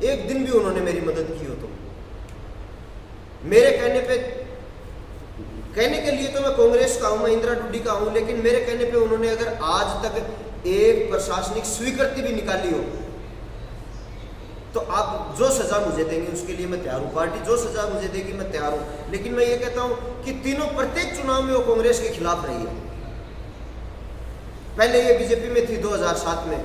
एक दिन भी उन्होंने मेरी मदद की हो तो मेरे कहने के लिए तो मैं कांग्रेस का हूं, मैं इंदिरा डूडी का हूं, लेकिन मेरे कहने पे उन्होंने अगर आज तक एक प्रशासनिक स्वीकृति भी निकाली हो तो आप जो सजा मुझे देंगे उसके लिए मैं तैयार हूं, पार्टी जो सजा मुझे देगी मैं तैयार हूं। लेकिन मैं ये कहता हूं कि तीनों प्रत्येक चुनाव में वो कांग्रेस के खिलाफ रही है। पहले ये बीजेपी में थी, 2007 में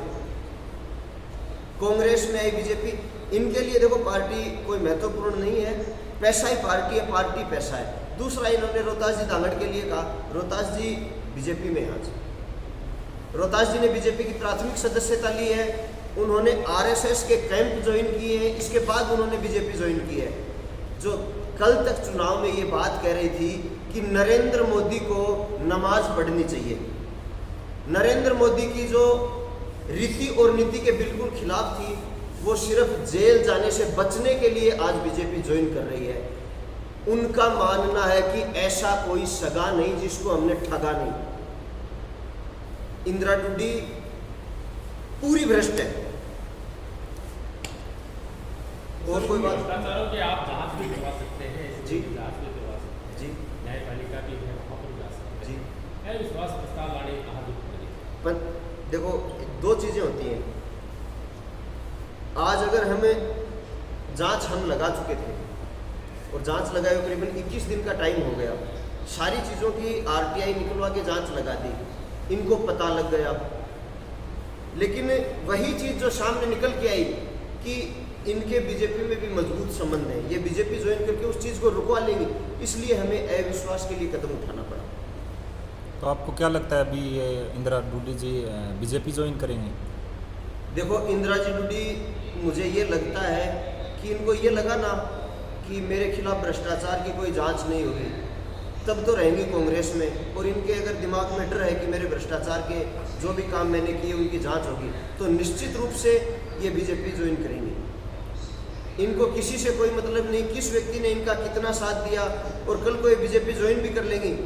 कांग्रेस में आई बीजेपी। इनके लिए देखो पार्टी कोई महत्वपूर्ण नहीं है, पैसा ही पार्टी है, पार्टी पैसा है। दूसरा, इन्होंने रोहतास जी दांगड़ के लिए कहा, रोहतास जी बीजेपी में आज रोहतास जी ने बीजेपी की प्राथमिक सदस्यता ली है, उन्होंने आरएसएस के कैंप ज्वाइन किए हैं, इसके बाद उन्होंने बीजेपी ज्वाइन की है। जो कल तक चुनाव में ये बात कह रही थी कि नरेंद्र मोदी को नमाज पढ़नी चाहिए, नरेंद्र मोदी की जो रीति और नीति के बिल्कुल खिलाफ थी, वो सिर्फ जेल जाने से बचने के लिए आज बीजेपी ज्वाइन कर रही है। उनका मानना है कि ऐसा कोई सगा नहीं जिसको हमने ठगा नहीं। इंदिरा डूडी पूरी भ्रष्ट है। और कोई बात भ्रष्टाचारों के आप जांच भी करवा सकते हैं, जी जांच भी करवा सकते हैं, जी न्यायपालिका भी है, वहाँ पर जा सकते जी। हैं। है विश्वास प्रस्ताव लाने कहाँ भी करें। पर देखो, दो चीजें होती हैं। आज अगर हमें जांच हम लगा चुके थे और जांच लगाए करीबन 21 दिन का टाइम हो गया, सारी चीज़ों की आरटीआई निकलवा के जांच लगा दी, इनको पता लग गया, लेकिन वही चीज़ जो सामने निकल के आई कि इनके बीजेपी में भी मजबूत संबंध है, ये बीजेपी ज्वाइन करके उस चीज़ को रुकवा लेंगे, इसलिए हमें अविश्वास के लिए कदम उठाना पड़ा। तो आपको क्या लगता है अभी ये इंदिरा डूडी जी बीजेपी ज्वाइन करेंगे? देखो, इंदिरा जी डूडी, मुझे ये लगता है कि इनको ये लगा ना कि मेरे खिलाफ भ्रष्टाचार की कोई जांच नहीं होगी, तब तो रहेंगी कांग्रेस में। और इनके अगर दिमाग में डर है कि मेरे भ्रष्टाचार के जो भी काम मैंने किए उनकी जांच होगी, तो निश्चित रूप से ये बीजेपी ज्वाइन करेंगे। इनको किसी से कोई मतलब नहीं किस व्यक्ति ने इनका कितना साथ दिया, और कल को ये बीजेपी ज्वाइन भी कर लेंगी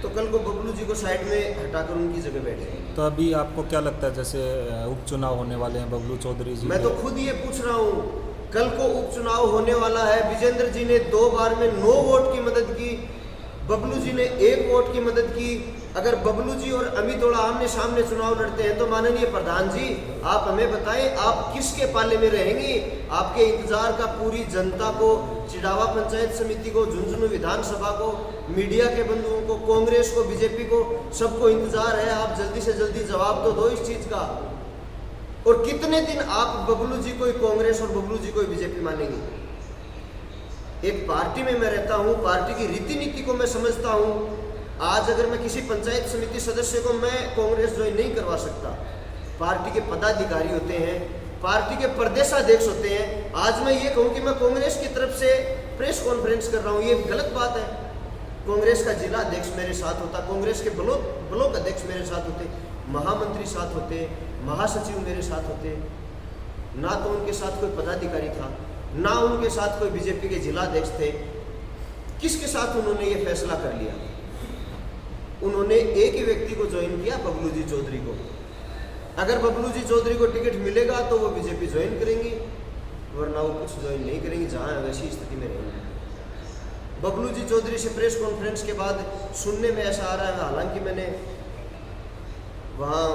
तो कल को बबलू जी को साइड में हटाकर उनकी जगह बैठ जाएंगे। तो अभी आपको क्या लगता है, जैसे उपचुनाव होने वाले हैं, बबलू चौधरी जी, मैं तो खुद ये पूछ रहा हूँ, कल को उपचुनाव होने वाला है, विजेंद्र जी ने 2 बार में 9 वोट की मदद की, बबलू जी ने 1 वोट की मदद की। अगर बबलू जी और अमित ओड़ा आमने सामने चुनाव लड़ते हैं तो माननीय प्रधान जी आप हमें बताएं, आप किसके पाले में रहेंगी? आपके इंतजार का पूरी जनता को, चिड़ावा पंचायत समिति को, झुंझुनू विधानसभा को, मीडिया के बंधुओं को, कांग्रेस को, बीजेपी को, सबको इंतजार है। आप जल्दी से जल्दी जवाब तो दो इस चीज का। और कितने दिन आप बबलू जी को कांग्रेस और बबलू जी को बीजेपी मानेंगे? एक पार्टी में मैं रहता हूं, पार्टी की रीति नीति को मैं समझता हूं। आज अगर मैं किसी पंचायत समिति सदस्य को मैं कांग्रेस ज्वाइन नहीं करवा सकता, पार्टी के पदाधिकारी होते हैं, पार्टी के प्रदेशाध्यक्ष होते हैं। आज मैं ये कहूं कि मैं कांग्रेस की तरफ से प्रेस कॉन्फ्रेंस कर रहा हूं, ये गलत बात है। कांग्रेस का जिला अध्यक्ष मेरे साथ होता, कांग्रेस के ब्लॉक अध्यक्ष मेरे साथ होते, महामंत्री साथ होते, महासचिव मेरे साथ होते, ना तो उनके साथ कोई पदाधिकारी था, ना उनके साथ कोई बीजेपी के जिला अध्यक्ष थे। किसके साथ उन्होंने ये फैसला कर लिया? उन्होंने एक ही व्यक्ति को ज्वाइन किया, बबलू जी चौधरी को। अगर बबलू जी चौधरी को टिकट मिलेगा तो वो बीजेपी ज्वाइन करेंगी, वरना वो कुछ ज्वाइन नहीं करेंगी, जहां वैसी स्थिति में रहेंगे। बबलू जी चौधरी से प्रेस कॉन्फ्रेंस के बाद सुनने में ऐसा आ रहा है, हालांकि मैंने वहाँ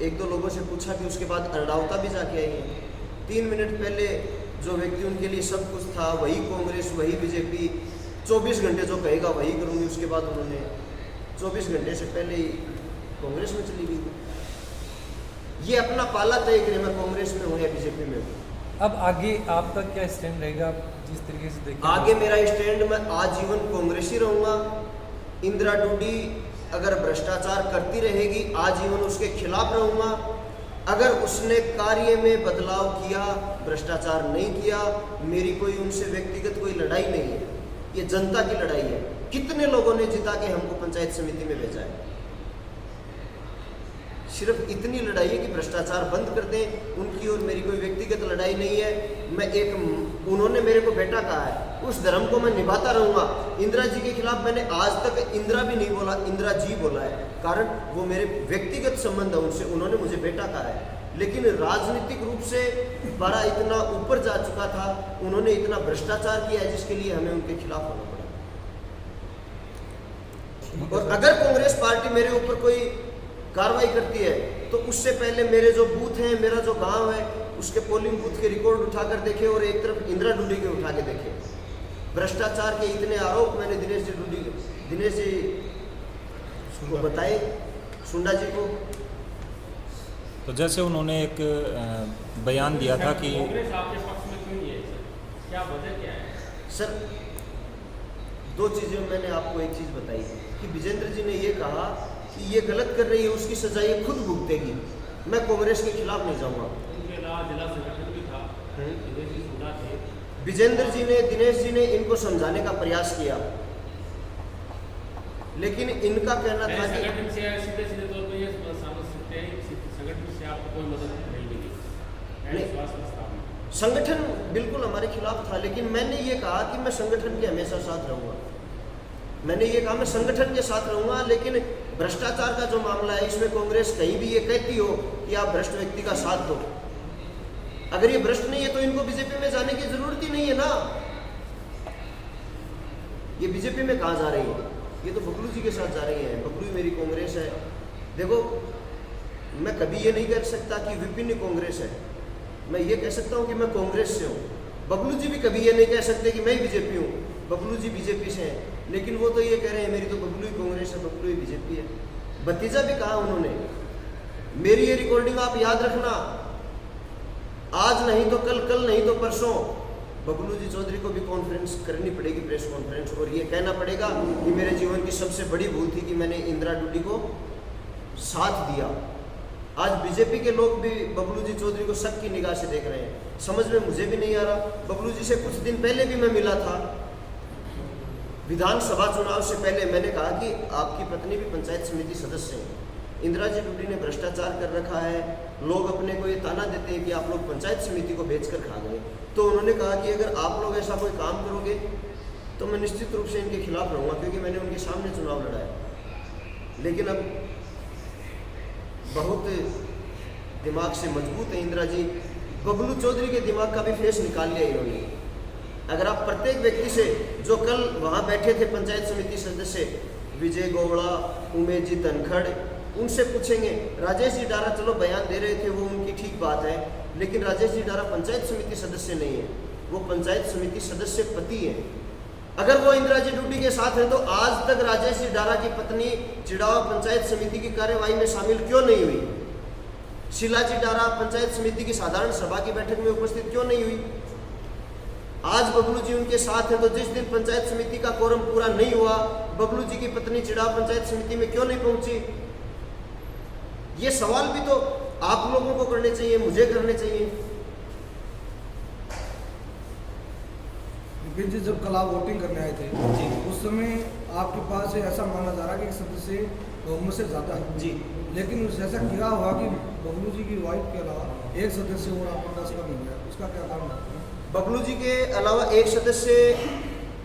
1-2 लोगों से पूछा कि उसके बाद अरडावता भी जाके आई है। 3 मिनट पहले जो व्यक्ति उनके लिए सब कुछ था, वही कांग्रेस, वही बीजेपी, 24 घंटे जो कहेगा वही करूँगी, उसके बाद उन्होंने 24 घंटे से पहले ही कांग्रेस में चली गई। ये अपना पाला तय करे, मैं कांग्रेस में हूँ या बीजेपी में हूँ। अब आगे आपका क्या स्टैंड रहेगा, आप जिस तरीके से देखिए? आगे मेरा स्टैंड, मैं आजीवन कांग्रेस ही रहूँगा। इंदिरा डूडी अगर भ्रष्टाचार करती रहेगी, आजीवन उसके खिलाफ रहूँगा। अगर उसने कार्य में बदलाव किया, भ्रष्टाचार नहीं किया, मेरी कोई उनसे व्यक्तिगत कोई लड़ाई नहीं है, ये जनता की लड़ाई है। कितने लोगों ने जिता के हमको पंचायत समिति में भेजा है? सिर्फ इतनी लड़ाई है कि भ्रष्टाचार बंद कर दें। उनकी और मेरी कोई व्यक्तिगत लड़ाई नहीं है। उन्होंने मेरे को बेटा कहा है, उस धर्म को मैं निभाता रहूंगा। इंदिरा जी के खिलाफ मैंने आज तक इंदिरा भी नहीं बोला, इंदिरा जी बोला है, कारण वो मेरे व्यक्तिगत संबंध है उनसे। उन्होंने मुझे बेटा कहा है, लेकिन राजनीतिक रूप से पारा इतना ऊपर जा चुका था, उन्होंने इतना भ्रष्टाचार किया है जिसके लिए हमें उनके खिलाफ होना पड़ा। और अगर कांग्रेस पार्टी मेरे ऊपर कोई कार्रवाई करती है तो उससे पहले मेरे जो बूथ हैं, मेरा जो गांव है, उसके पोलिंग बूथ के रिकॉर्ड उठाकर देखे और एक तरफ इंदिरा डूडी के उठा के देखे। भ्रष्टाचार के इतने आरोप मैंने दिनेश जी को बताए, सुंडा जी को। तो जैसे उन्होंने एक बयान दिया था कि कांग्रेस आपके पक्ष में क्यों नहीं है सर, क्या वजह क्या है? सर, दो चीज़ें मैंने आपको एक चीज़ बताई कि विजेंद्र जी ने ये कहा कि ये गलत कर रही है, उसकी सजा ये खुद भुगतेगी, मैं कांग्रेस के खिलाफ नहीं जाऊंगा। उनके अलावा जिला संगठन भी था, दिनेश जी सुना थे। विजेंद्र जी ने, दिनेश जी ने इनको समझाने का प्रयास किया, लेकिन इनका कहना था कि संगठन से सीधे तौर पर ये समझ सकते हैं कि संगठन से आपको कोई मदद नहीं मिली विश्वास प्रस्ताव में। संगठन बिल्कुल हमारे खिलाफ था, लेकिन मैंने ये कहा कि मैं संगठन के हमेशा साथ रहूंगा। मैंने ये कहा मैं संगठन के साथ रहूंगा, लेकिन भ्रष्टाचार का जो मामला है इसमें कांग्रेस कहीं भी ये कहती हो कि आप भ्रष्ट व्यक्ति का साथ दो, अगर ये भ्रष्ट नहीं है तो इनको बीजेपी में जाने की जरूरत ही नहीं है ना। ये बीजेपी में कहाँ जा रही है? ये तो बबलू जी के साथ जा रही है। बबलू ही मेरी कांग्रेस है। देखो, मैं कभी ये नहीं कह सकता कि विपिन कांग्रेस है, मैं ये कह सकता हूँ कि मैं कांग्रेस से हूँ। बबलू जी भी कभी ये नहीं कह सकते कि मैं बीजेपी हूँ, बबलू जी बीजेपी से हैं, लेकिन वो तो ये कह रहे हैं मेरी तो बबलू ही कांग्रेस है, बबलू ही बीजेपी है। भतीजा भी कहा उन्होंने, मेरी ये रिकॉर्डिंग आप याद रखना, आज नहीं तो कल, कल नहीं तो परसों बबलू जी चौधरी को भी कॉन्फ्रेंस करनी पड़ेगी, प्रेस कॉन्फ्रेंस, और ये कहना पड़ेगा कि मेरे जीवन की सबसे बड़ी भूल थी कि मैंने इंदिरा डूडी को साथ दिया। आज बीजेपी के लोग भी बबलू जी चौधरी को शक की निगाह से देख रहे हैं, समझ में मुझे भी नहीं आ रहा। बबलू जी से कुछ दिन पहले भी मैं मिला था, विधानसभा चुनाव से पहले। मैंने कहा कि आपकी पत्नी भी पंचायत समिति सदस्य हैं, इंदिरा जी डूडी ने भ्रष्टाचार कर रखा है, लोग अपने को ये ताना देते हैं कि आप लोग पंचायत समिति को बेचकर खा गए। तो उन्होंने कहा कि अगर आप लोग ऐसा कोई काम करोगे तो मैं निश्चित रूप से इनके खिलाफ रहूँगा, क्योंकि मैंने उनके सामने चुनाव लड़ा है। लेकिन अब बहुत दिमाग से मजबूत है इंदिरा जी। बबलू चौधरी के दिमाग का भी फेस निकाल लिया इन्होंने। अगर आप प्रत्येक व्यक्ति से जो कल वहाँ बैठे थे पंचायत समिति सदस्य विजय गोवड़ा, उमेश जी धनखड़, उनसे पूछेंगे, राजेश जी डारा चलो बयान दे रहे थे, वो उनकी ठीक बात है, लेकिन राजेश जी डारा पंचायत समिति सदस्य नहीं है, वो पंचायत समिति सदस्य पति है। अगर वो इंदिरा जी डूडी के साथ है तो आज तक राजेश जी डारा की पत्नी चिड़ावा पंचायत समिति की कार्यवाही में शामिल क्यों नहीं हुई? शीला जी डारा पंचायत समिति की साधारण सभा की बैठक में उपस्थित क्यों नहीं हुई? आज बबलू जी उनके साथ हैं तो जिस दिन पंचायत समिति का कोरम पूरा नहीं हुआ, बबलू जी की पत्नी चिड़ावा पंचायत समिति में क्यों नहीं पहुंची? ये सवाल भी तो आप लोगों को करने चाहिए, मुझे करने चाहिए। विपिन जी, जब कल आप वोटिंग करने आए थे जी, उस समय आपके पास ऐसा माना जा रहा कि एक सदस्य बहुमत से ज़्यादा है जी, लेकिन ऐसा क्या हुआ कि बबलू जी की वाइफ के अलावा एक सदस्य और आपका 10 का नहीं गया, उसका क्या कारण है? बबलू जी के अलावा एक सदस्य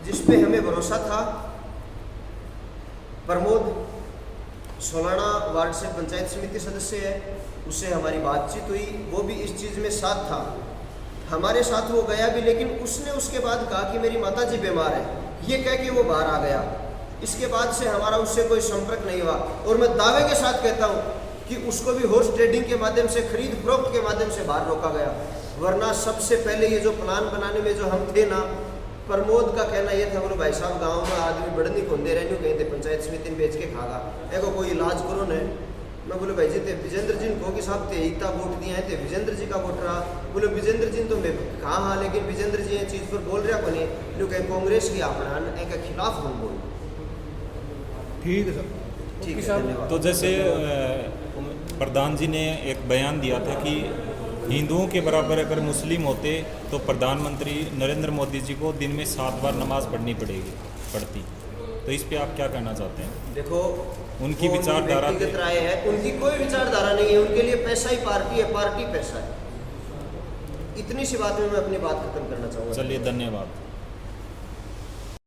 जिस पे हमें भरोसा था, प्रमोद सोलाना वार्ड से पंचायत समिति सदस्य है, उससे हमारी बातचीत हुई, वो भी इस चीज़ में साथ था, हमारे साथ वो गया भी, लेकिन उसने उसके बाद कहा कि मेरी माताजी बीमार है, ये कह के वो बाहर आ गया। इसके बाद से हमारा उससे कोई संपर्क नहीं हुआ, और मैं दावे के साथ कहता हूँ कि उसको भी हॉर्स ट्रेडिंग के माध्यम से, खरीद फरोख्त के माध्यम से बाहर रोका गया। वरना सबसे पहले ये जो प्लान बनाने में जो हम थे ना, प्रमोद का कहना यह था, बोलो भाई साहब गांव में आदमी बढ़नी खोंदे रहने कहीं थे पंचायत समिति में बेच के खागा, एगो कोई इलाज करो न। मैं बोले भाई जी थे विजेंद्र जी को कि साहब थे एकता वोट दिए हैं, थे विजेंद्र जी का वोट रहा। बोले विजेंद्र जी तो मैं कहा हाँ, लेकिन विजेंद्र जी ये चीज़ पर बोल रहा को नहीं, कहीं कांग्रेस की अपना के खिलाफ हम बोल। ठीक है सर, ठीक है, साहब, धन्यवाद। तो जैसे प्रधान जी ने एक बयान दिया था कि हिंदुओं के बराबर अगर मुस्लिम होते तो प्रधानमंत्री नरेंद्र मोदी जी को दिन में 7 बार नमाज पढ़नी पड़ती, तो इस पे आप क्या कहना चाहते हैं? देखो, उनकी वो विचारधारा व्यक्तिगत राय है, उनकी कोई विचारधारा नहीं है, उनके लिए पैसा ही पार्टी है, पार्टी पैसा है। इतनी सी बात में मैं अपनी बात खत्म करना चाहूँगा। चलिए, धन्यवाद।